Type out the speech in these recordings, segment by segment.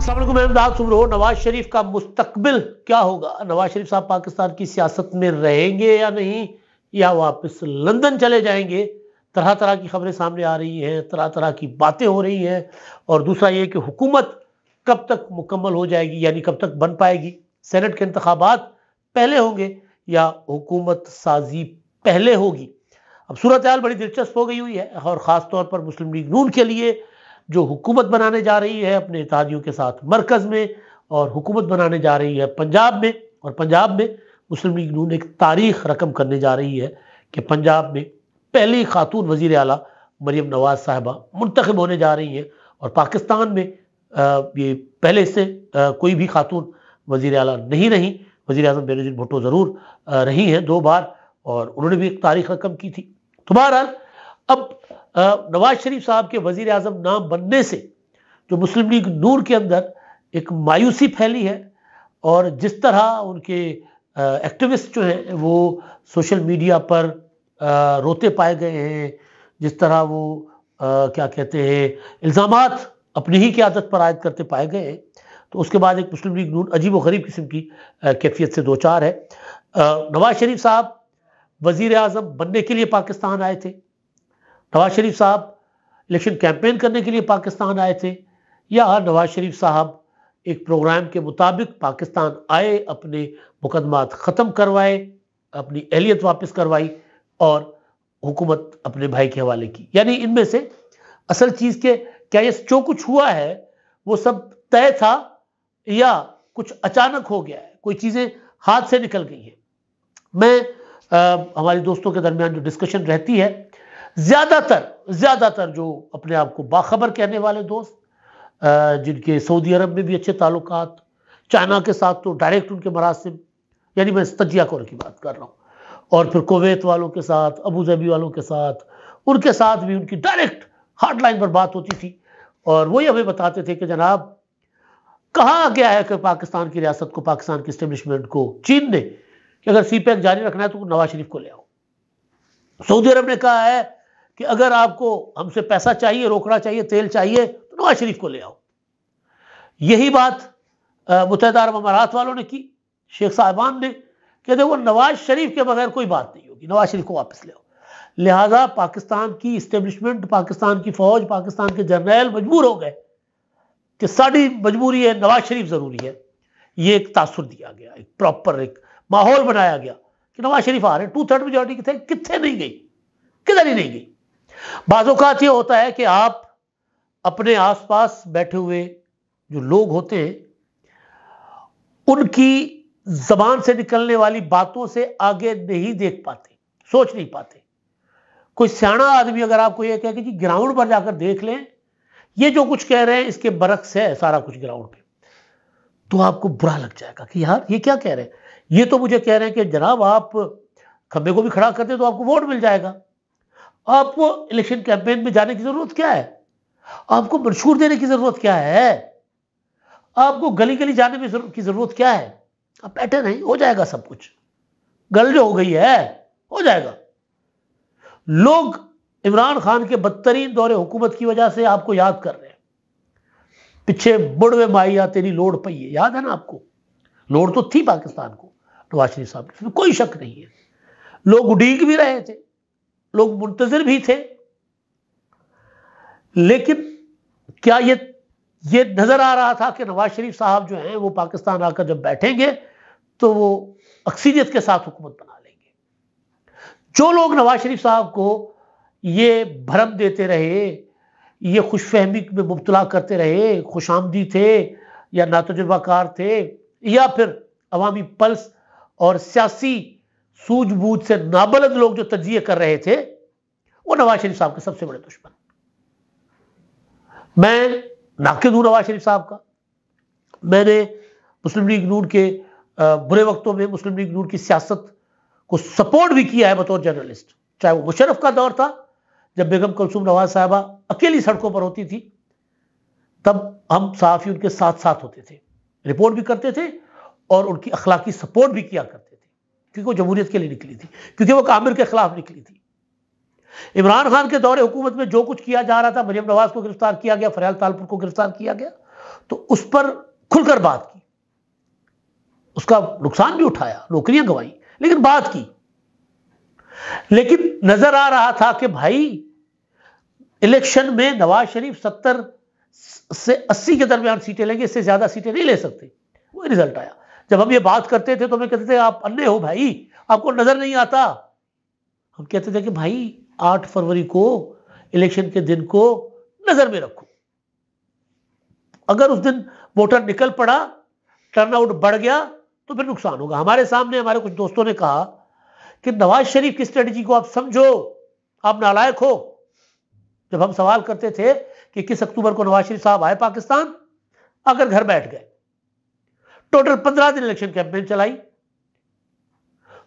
अस्सलाम वालेकुम, मैं इमदाद सुन रहा हूं। नवाज शरीफ का मुस्तकबिल क्या होगा? नवाज शरीफ साहब पाकिस्तान की सियासत में रहेंगे या नहीं, या वापस लंदन चले जाएंगे? तरह तरह की खबरें सामने आ रही हैं, तरह तरह की बातें हो रही हैं। और दूसरा ये कि हुकूमत कब तक मुकम्मल हो जाएगी, यानी कब तक बन पाएगी? सेनेट के इंतखाबात पहले होंगे या हुकूमत साजी पहले होगी? अब सूरत हाल बड़ी दिलचस्प हो गई हुई है, और ख़ास तौर पर मुस्लिम लीग नून के लिए, जो हुकूमत बनाने जा रही है अपने इत्तेहादियों के साथ मरकज़ में, और हुकूमत बनाने जा रही है पंजाब में। और पंजाब में मुस्लिम लीग नून एक तारीख रकम करने जा रही है कि पंजाब में पहली खातून वज़ीर आला मरीम नवाज साहिबा मुंतखब होने जा रही हैं। और पाकिस्तान में ये पहले से कोई भी खातून वज़ीर आला नहीं रही। वज़ीर आज़म बेनज़ीर भुट्टो ज़रूर रही हैं 2 बार, और उन्होंने भी एक तारीख रकम की थी। तो बहरहाल अब नवाज शरीफ साहब के वज़ीर आज़म नाम बनने से जो मुस्लिम लीग नून के अंदर एक मायूसी फैली है, और जिस तरह उनके एक्टिविस्ट जो हैं वो सोशल मीडिया पर रोते पाए गए हैं, जिस तरह वो क्या कहते हैं, इल्ज़ामात अपनी ही क़यादत पर आयद करते पाए गए हैं, तो उसके बाद एक मुस्लिम लीग नून अजीब व गरीब किस्म की कैफियत से दो चार है। नवाज शरीफ साहब वज़ीर आज़म बनने के लिए पाकिस्तान आए थे, नवाज शरीफ साहब इलेक्शन कैंपेन करने के लिए पाकिस्तान आए थे, या नवाज शरीफ साहब एक प्रोग्राम के मुताबिक पाकिस्तान आए, अपने मुकदमात ख़त्म करवाए, अपनी अहलियत वापस करवाई और हुकूमत अपने भाई के हवाले की? यानी इनमें से असल चीज़ के क्या ये जो कुछ हुआ है वो सब तय था, या कुछ अचानक हो गया है, कोई चीज़ें हाथ से निकल गई हैं? मैं हमारे दोस्तों के दरमियान जो डिस्कशन रहती है, ज़्यादातर जो अपने आप को बाखबर कहने वाले दोस्त, जिनके सऊदी अरब में भी अच्छे ताल्लुकात, चाइना के साथ तो डायरेक्ट उनके मरासिम, यानी मैं तजिया कौर की बात कर रहा हूँ, और फिर कुवैत वालों के साथ, अबू धाबी वालों के साथ, उनके साथ भी उनकी डायरेक्ट हार्ड लाइन पर बात होती थी। और वही हमें बताते थे कि जनाब कहा गया है कि पाकिस्तान की रियासत को, पाकिस्तान की इस्टेब्लिशमेंट को चीन ने कि अगर सीपैक जारी रखना है तो नवाज शरीफ को ले आओ। सऊदी अरब ने कहा है कि अगर आपको हमसे पैसा चाहिए, रोकड़ा चाहिए, तेल चाहिए, तो नवाज शरीफ को ले आओ। यही बात मुत्तहिदा अरब अमारात वालों ने की, शेख साहिबान ने, कि देखो नवाज शरीफ के बगैर कोई बात नहीं होगी, नवाज शरीफ को वापस ले आओ। लिहाजा पाकिस्तान की इस्टेब्लिशमेंट, पाकिस्तान की फौज, पाकिस्तान के जर्नैल मजबूर हो गए कि साड़ी मजबूरी है, नवाज शरीफ जरूरी है। ये एक तासुर दिया गया, एक प्रॉपर एक माहौल बनाया गया कि नवाज शरीफ आ रहे हैं, 2/3 मेजॉरिटी थे, कितने नहीं गई, किधर ही नहीं गई। बाज़ औक़ात ये होता है कि आप अपने आसपास बैठे हुए जो लोग होते हैं उनकी जबान से निकलने वाली बातों से आगे नहीं देख पाते, सोच नहीं पाते। कोई सियाना आदमी अगर आपको ये कहे कि जी ग्राउंड पर जाकर देख लें, ये जो कुछ कह रहे हैं इसके बरक्स है सारा कुछ ग्राउंड पे, तो आपको बुरा लग जाएगा कि यार ये क्या कह रहे हैं। ये तो मुझे कह रहे हैं कि जनाब आप खंबे को भी खड़ा कर दे तो आपको वोट मिल जाएगा, आपको इलेक्शन कैंपेन में जाने की जरूरत क्या है, आपको मंशूर देने की जरूरत क्या है, आपको गली गली जाने में की जरूरत क्या है? आप बैठे नहीं, हो जाएगा सब कुछ, गल जो हो गई है हो जाएगा। लोग इमरान खान के बदतरीन दौरे हुकूमत की वजह से आपको याद कर रहे हैं। पीछे बुढ़वे माइया तेरी लोड़ पई है, याद है ना आपको? लोड़ तो थी पाकिस्तान को नवाज शरीफ साहब की, कोई शक नहीं है। लोग उड़ीक भी रहे थे, लोग मुंतजिर भी थे, लेकिन क्या ये नजर आ रहा था कि नवाज शरीफ साहब जो हैं वो पाकिस्तान आकर जब बैठेंगे तो वो अक्सरियत के साथ हुकूमत बना लेंगे? जो लोग नवाज शरीफ साहब को ये भरम देते रहे, ये खुशफहमी में मुब्तला करते रहे, खुशामदी थे या नातजुर्बाकार थे, या फिर अवामी पल्स और सियासी सूझबूझ से नाबलद लोग जो तज्जिए कर रहे थे, वो नवाज शरीफ साहब के सबसे बड़े दुश्मन। मैं नाकिद हूं नवाज शरीफ साहब का। मैंने मुस्लिम लीग नून के बुरे वक्तों में मुस्लिम लीग नून की सियासत को सपोर्ट भी किया है बतौर जर्नलिस्ट, चाहे वो मुशर्रफ का दौर था जब बेगम कुलसूम नवाज साहबा अकेली सड़कों पर होती थी, तब हम सहाफ़ी उनके साथ साथ होते थे, रिपोर्ट भी करते थे और उनकी अखलाकी सपोर्ट भी किया करते थे, क्योंकि वो जमहूरियत के लिए निकली थी, क्योंकि वो कामिर के खिलाफ निकली थी। इमरान खान के दौरे हुकूमत में जो कुछ किया जा रहा था, मरियम नवाज को गिरफ्तार किया गया, फरयाल तालपुर को गिरफ्तार किया गया, तो उस पर खुलकर बात की, उसका नुकसान भी उठाया, नौकरियां गंवाई, लेकिन बात की। लेकिन नजर आ रहा था कि भाई इलेक्शन में नवाज शरीफ 70 से 80 के दरमियान सीटें लेंगे, इससे ज्यादा सीटें नहीं ले सकते। वो रिजल्ट आया। जब हम ये बात करते थे तो हमें कहते थे आप अन्ने हो भाई, आपको नजर नहीं आता। हम कहते थे कि भाई 8 फरवरी को इलेक्शन के दिन को नजर में रखो, अगर उस दिन वोटर निकल पड़ा, टर्नआउट बढ़ गया तो फिर नुकसान होगा। हमारे सामने हमारे कुछ दोस्तों ने कहा कि नवाज शरीफ की स्ट्रेटजी को आप समझो, आप नालायक हो। जब हम सवाल करते थे कि 21 अक्टूबर को नवाज शरीफ साहब आए पाकिस्तान, अगर घर बैठ गए, टोटल 15 दिन इलेक्शन कैंपेन चलाई,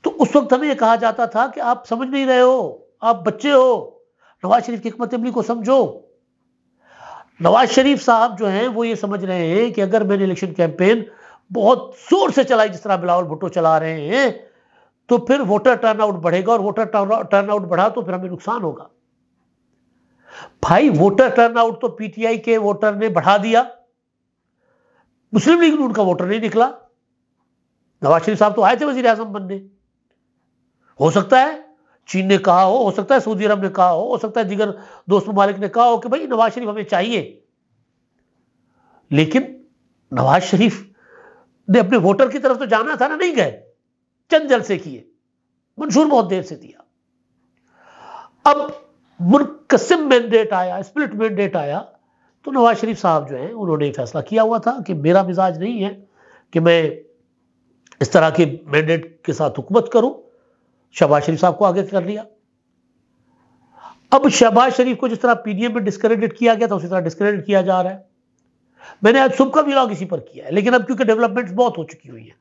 तो उस वक्त हमें यह कहा जाता था कि आप समझ नहीं रहे हो, आप बच्चे हो, नवाज शरीफ की हिकमत अमली को समझो। नवाज शरीफ साहब जो हैं वो ये समझ रहे हैं कि अगर मैंने इलेक्शन कैंपेन बहुत जोर से चलाई जिस तरह बिलावल भुट्टो चला रहे हैं, तो फिर वोटर टर्नआउट बढ़ेगा, और वोटर टर्नआउट बढ़ा तो फिर हमें नुकसान होगा। भाई वोटर टर्नआउट तो पीटीआई के वोटर ने बढ़ा दिया, मुस्लिम लीग नून का वोटर नहीं निकला। नवाज शरीफ साहब तो आए थे वजीर आजम बनने, हो सकता है चीन ने कहा हो सकता है सऊदी अरब ने कहा हो सकता है दीगर दोस्त ममालिक ने कहा हो कि भाई नवाज शरीफ हमें चाहिए, लेकिन नवाज शरीफ ने अपने वोटर की तरफ तो जाना था ना, नहीं गए, चंद जलसे किए, मंशूर बहुत देर से दिया। अब मुनकसिम मैंडेट आया, स्प्लिट मैंडेट आया, तो नवाज शरीफ साहब जो हैं उन्होंने फैसला किया हुआ था कि मेरा मिजाज नहीं है कि मैं इस तरह के मैंडेट के साथ हुकूमत करूं। शहबाज शरीफ साहब को आगे कर लिया। अब शहबाज शरीफ को जिस तरह पीडीएम में डिस्क्रेडिट किया गया था, उसी तरह डिस्क्रेडिट किया जा रहा है। मैंने आज सुबह का व्लॉग इसी पर किया है, लेकिन अब क्योंकि डेवलपमेंट्स बहुत हो चुकी हुई है,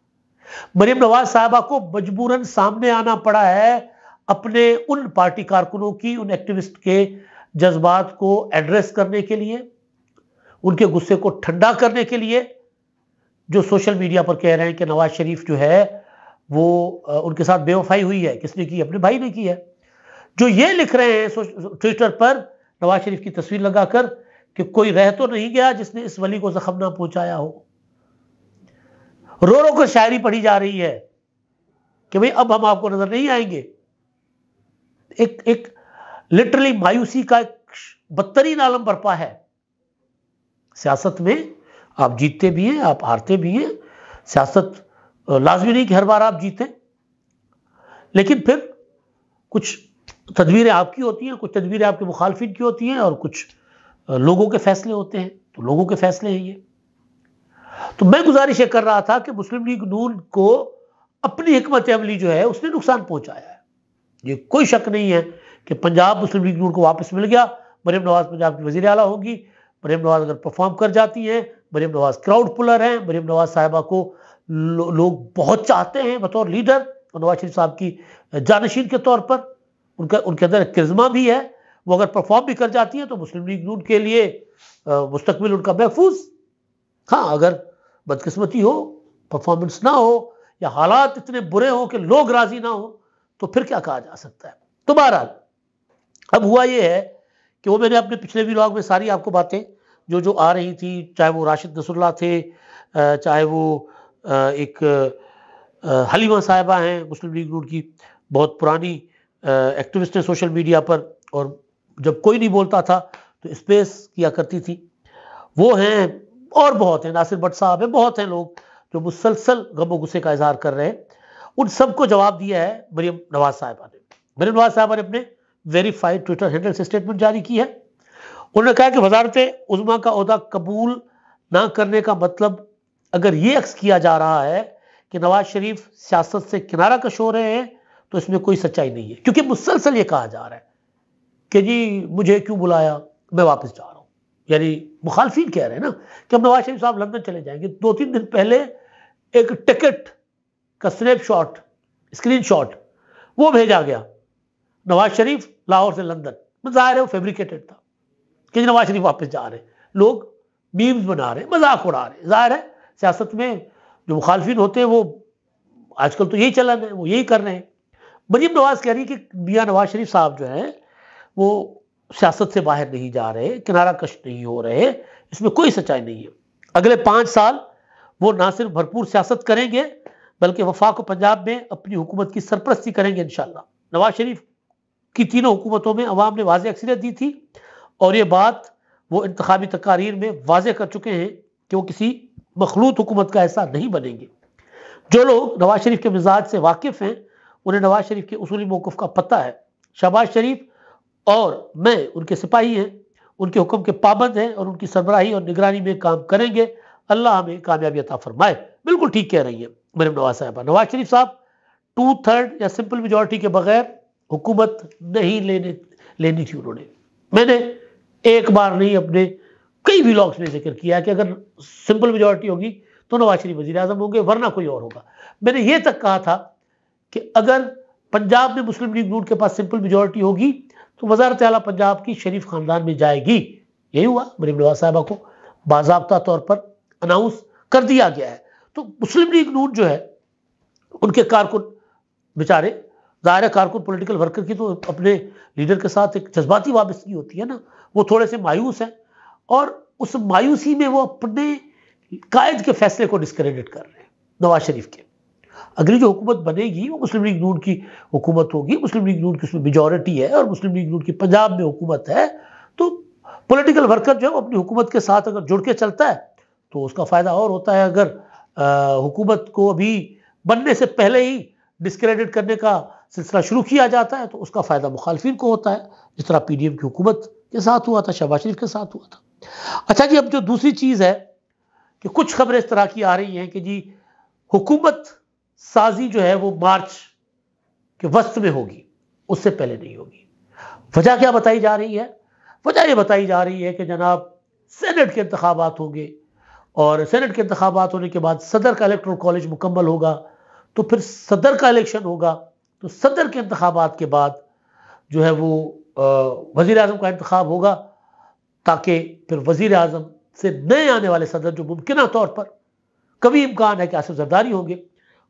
मरियम नवाज साहबा को मजबूरन सामने आना पड़ा है अपने उन पार्टी कारकुनों की, उन एक्टिविस्ट के जज्बात को एड्रेस करने के लिए, उनके गुस्से को ठंडा करने के लिए, जो सोशल मीडिया पर कह रहे हैं कि नवाज शरीफ जो है वो उनके साथ बेवफाई हुई है। किसने की? अपने भाई ने की है। जो ये लिख रहे हैं ट्विटर पर नवाज शरीफ की तस्वीर लगाकर कि कोई रह तो नहीं गया जिसने इस वली को जख्म ना पहुंचाया हो, रो रो कर शायरी पढ़ी जा रही है कि भाई अब हम आपको नजर नहीं आएंगे। एक लिटरली मायूसी का एक बदतरीन आलम बरपा है। सियासत में आप जीतते भी हैं, आप हारते भी हैं। सियासत लाजमी नहीं कि हर बार आप जीतें, लेकिन फिर कुछ तदबीरें आपकी होती हैं, कुछ तदबीरें आपके मुखालफिन की होती हैं, और कुछ लोगों के फैसले होते हैं। तो लोगों के फैसले हैं ये। तो मैं गुजारिश कर रहा था कि मुस्लिम लीग नून को अपनी हिकमत अमली जो है उसने नुकसान पहुंचाया है। ये कोई शक नहीं है कि पंजाब मुस्लिम लीग नून को वापस मिल गया। मरियम नवाज पंजाब की वजीर आला होगी। मरियम नवाज अगर परफॉर्म कर जाती हैं, मरियम नवाज क्राउड पुलर हैं, मरियम नवाज साहिबा को लोग बहुत चाहते हैं बतौर लीडर, और नवाज शरीफ साहब की जानशीन के तौर पर उनके अंदर करिश्मा भी है। वो अगर परफॉर्म भी कर जाती हैं तो मुस्लिम लीग नून के लिए मुस्तकबिल उनका महफूज। हाँ, अगर बदकिस्मती हो, परफॉर्मेंस ना हो, या हालात इतने बुरे हो कि लोग राजी ना हो, तो फिर क्या कहा जा सकता है। तो बहरहाल अब हुआ ये है कि वो मैंने अपने पिछले व्लॉग में सारी आपको बातें जो आ रही थी, चाहे वो राशिद नसरुल्लाह थे, चाहे वो एक हलीमा साहिबा हैं, मुस्लिम लीग नून की बहुत पुरानी एक्टिविस्ट हैं सोशल मीडिया पर, और जब कोई नहीं बोलता था तो स्पेस किया करती थी, वो हैं, और बहुत हैं, नासिर भट्ट साहब हैं, बहुत हैं लोग जो मुसलसल गम गुस्से का इजहार कर रहे हैं। उन सबको जवाब दिया है मरियम नवाज साहिबा ने। मरियम नवाज साहिबा ने अपने वेरीफाइड ट्विटर हैंडल से स्टेटमेंट जारी की है। उन्होंने कहा कि वजारत उज़्मा का ओहदा कबूल ना करने का मतलब अगर ये अक्स किया जा रहा है कि नवाज शरीफ सियासत से किनारा कश हो रहे हैं, तो इसमें कोई सच्चाई नहीं है, क्योंकि मुसलसल ये कहा जा रहा है कि जी मुझे क्यों बुलाया, मैं वापस जा रहा हूं। यानी मुखालफिन कह रहे हैं ना कि अब नवाज शरीफ साहब लंदन चले जाएंगे। 2-3 दिन पहले एक टिकट का स्नैपशॉट, स्क्रीनशॉट वो भेजा गया, नवाज शरीफ लाहौर से लंदन। जाहिर है वो फैब्रिकेटेड था कि नवाज शरीफ वापस जा रहे हैं। लोग मीम्स बना रहे हैं, मजाक उड़ा रहे हैं। जाहिर है सियासत में जो मुखालफिन होते हैं वो आजकल तो यही चलन है, वो यही कर रहे हैं। मरियम नवाज कह रही है कि मियां नवाज शरीफ साहब जो हैं वो सियासत से बाहर नहीं जा रहे, किनारा कश नहीं हो रहे, इसमें कोई सच्चाई नहीं है। अगले 5 साल वो ना सिर्फ भरपूर सियासत करेंगे बल्कि वफाक पंजाब में अपनी हुकूमत की सरपरस्ती करेंगे इंशाअल्लाह। नवाज शरीफ की तीनों हुकूमतों में अवाम ने वाज़ेह अक्सरियत दी थी और ये बात वो इंतखाबी तकारीर में वाज़ेह कर चुके हैं कि वो किसी मखलूत हुकूमत का ऐसा नहीं बनेंगे। जो लोग नवाज शरीफ के मिजाज से वाकिफ़ हैं उन्हें नवाज शरीफ के उसूली मौक़िफ़ का पता है। शहबाज शरीफ और मैं उनके सिपाही हैं, उनके हुक्म के पाबंद हैं और उनकी सरबराही और निगरानी में काम करेंगे। अल्लाह हमें कामयाबी अता फरमाए। बिल्कुल ठीक कह रही है मरीम नवाज साहबा। नवाज शरीफ साहब 2/3 या सिंपल मेजॉरिटी के बगैर हुकूमत नहीं लेनी थी उन्होंने। मैंने एक बार नहीं अपने कई व्लॉग्स में जिक्र किया कि अगर सिंपल मेजॉरिटी होगी तो नवाज शरीफ वजीर आजम होंगे वरना कोई और होगा। मैंने ये तक कहा था कि अगर पंजाब में मुस्लिम लीग नून के पास सिंपल मेजॉरिटी होगी तो वज़ारत आला पंजाब की शरीफ खानदान में जाएगी। यही हुआ, मरीम नवाज साहबा को बाज़ाब्ता तौर पर अनाउंस कर दिया गया है। तो मुस्लिम लीग नून जो है उनके कारकुन बेचारे, ज़ाहिर है कारकुन पॉलिटिकल वर्कर की तो अपने लीडर के साथ एक जज्बाती वाबस्तगी होती है ना, वो थोड़े से मायूस हैं और उस मायूसी में वो अपने कायद के फैसले को डिस्क्रेडिट कर रहे हैं नवाज शरीफ के। अगली जो हुकूमत बनेगी वो मुस्लिम लीग नून की हुकूमत होगी, मुस्लिम लीग नून की उसमें मेजॉरिटी है और मुस्लिम लीग नून की पंजाब में हुकूमत है। तो पॉलिटिकल वर्कर जो है अपनी हुकूमत के साथ अगर जुड़ के चलता है तो उसका फ़ायदा और होता है। अगर हुकूमत को अभी बनने से पहले ही डिस्क्रेडिट करने का सिलसिला शुरू किया जाता है तो उसका फ़ायदा मुखालफिन को होता है, जिस तरह PDM की हुकूमत के साथ हुआ था, शहबाज शरीफ के साथ हुआ था। अच्छा जी, अब जो दूसरी चीज़ है कि कुछ खबरें इस तरह की आ रही हैं कि जी हुकूमत साजी जो है वो मार्च के वस्त में होगी, उससे पहले नहीं होगी। वजह क्या बताई जा रही है? वजह यह बताई जा रही है कि जनाब सेनेट के इंतखाबात होंगे और सेनेट के इंतखाबात होने के बाद सदर का इलेक्टोरल कॉलेज मुकम्मल होगा, तो फिर सदर का इलेक्शन होगा, तो सदर के इंतखाबात के बाद जो है वो वज़ीर आज़म का इंतखाब होगा, ताकि फिर वज़ीर आज़म से नए आने वाले सदर जो मुमकिन तौर पर कभी इम्कान है कि आसिफ जरदारी होंगे,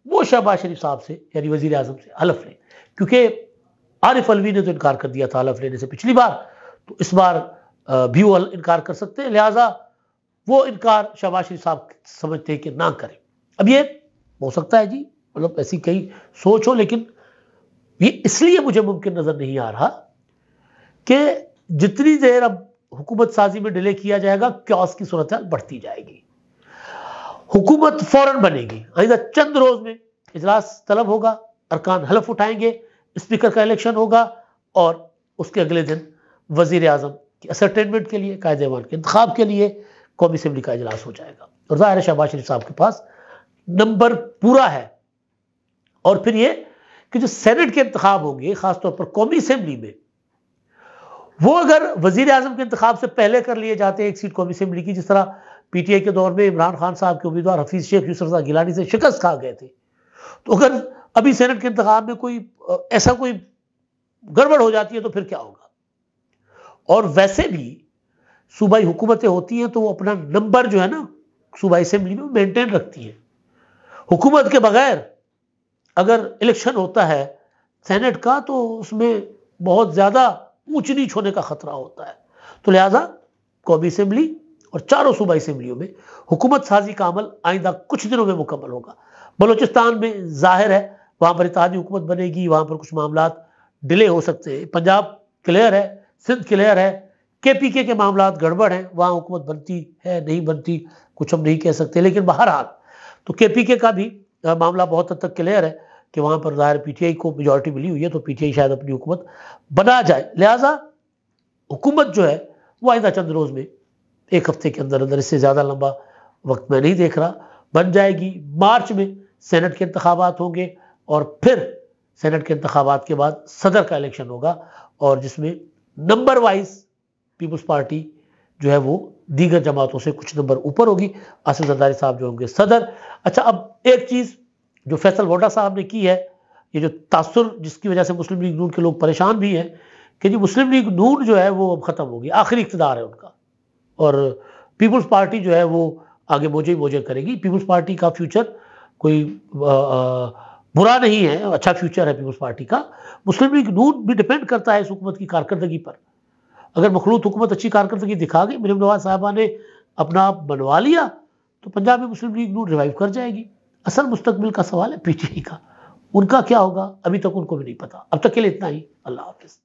वो शहबाज शरीफ साहब से यानी वज़ीर आज़म से हलफ लें। क्योंकि आरिफ अलवी ने तो इनकार कर दिया था हलफ लेने से पिछली बार, तो इस बार भी वो इनकार कर सकते हैं, लिहाजा वो इनकार शहबाज शरीफ साहब समझते हैं कि ना करें। अब ये हो सकता है जी, मतलब ऐसी कई सोच हो, लेकिन ये इसलिए मुझे मुमकिन नज़र नहीं आ रहा कि जितनी देर अब हुकूमत साजी में डिले किया जाएगा क्यास की सूरत बढ़ती जाएगी। हुकूमत फौरन बनेगी, आइंदा चंद रोज में इजलास तलब होगा, अरकान हलफ उठाएंगे, स्पीकर का इलेक्शन होगा और उसके अगले दिन वजीर आजम की असरटेनमेंट के लिए, कायदे ईमान के इंतखाब के लिए कौमी असम्बली का इजलास हो जाएगा। और ज़ाहिर है शहबाज शरीफ साहब के पास नंबर पूरा है। और फिर ये कि जो सेनेट के इंतखाब होंगे खासतौर पर कौमी असम्बली में, वो अगर वजीर आजम के इंतखाब से पहले कर लिए जाते हैं एक सीट कौमी असम्बली की, जिस तरह PTI के दौर में इमरान खान साहब के उम्मीदवार हफीज शेख यूसुफ रज़ा गिलानी से शिकस्त खा गए थे, तो अगर अभी सेनेट के इंतखाब में कोई ऐसा कोई गड़बड़ हो जाती है तो फिर क्या होगा। और वैसे भी सूबाई हुकूमतें होती हैं तो वो अपना नंबर जो है ना सूबाई असेंबली में मेंटेन रखती है। हुकूमत के बगैर अगर इलेक्शन होता है सेनेट का तो उसमें बहुत ज़्यादा ऊंच नीच होने का खतरा होता है। तो लिहाजा कौमी असेंबली और चारों सूबाई असेंबलियों में हुकूमत साजी का अमल आइंदा कुछ दिनों में मुकम्मल होगा। बलूचिस्तान में जाहिर है वहाँ पर इत्तेहादी हुकूमत बनेगी, वहाँ पर कुछ मामला डिले हो सकते हैं। पंजाब क्लियर है, सिंध क्लियर है, KPK के मामला गड़बड़ हैं, वहाँ हुकूमत बनती है नहीं बनती कुछ हम नहीं कह सकते। लेकिन बहरहाल तो KPK का भी मामला बहुत हद तक क्लियर है कि वहाँ पर ज़ाहिर PTI को मेजॉरिटी मिली हुई है, तो PTI शायद अपनी हुकूमत बना जाए। लिहाजा हुकूमत जो है वो आइंदा चंद रोज़ में, एक हफ्ते के अंदर अंदर, इससे ज़्यादा लंबा वक्त मैं नहीं देख रहा, बन जाएगी। मार्च में सेनेट के इंतखाबात होंगे और फिर सेनेट के इंतखाबात के बाद सदर का इलेक्शन होगा और जिसमें नंबर वाइज पीपल्स पार्टी जो है वो दीगर जमातों से कुछ नंबर ऊपर होगी। आसिफ जरदारी साहब जो होंगे सदर। अच्छा, अब एक चीज़ जो फैसल वोडा साहब ने की है, ये जो तासुर जिसकी वजह से मुस्लिम लीग नून के लोग परेशान भी हैं कि जी मुस्लिम लीग नून जो है वो अब ख़त्म होगी, आखिरी इक़्तिदार है उनका और पीपल्स पार्टी जो है वो आगे मौजे ही मौजे करेगी। पीपल्स पार्टी का फ्यूचर कोई बुरा नहीं है, अच्छा फ्यूचर है पीपल्स पार्टी का। मुस्लिम लीग नून भी डिपेंड करता है इस हुकूमत की कारकर्दगी पर। अगर मखलूत हुकूमत अच्छी कारकर्दगी दिखा गई, मरीम नवाज साहबा ने अपना आप बनवा लिया, तो पंजाबी मुस्लिम लीग नून रिवाइव कर जाएगी। असल मुस्तकबिल का सवाल है पीटीआई का, उनका क्या होगा अभी तक उनको भी नहीं पता। अब तक के लिए इतना ही, अल्लाह हाफिज।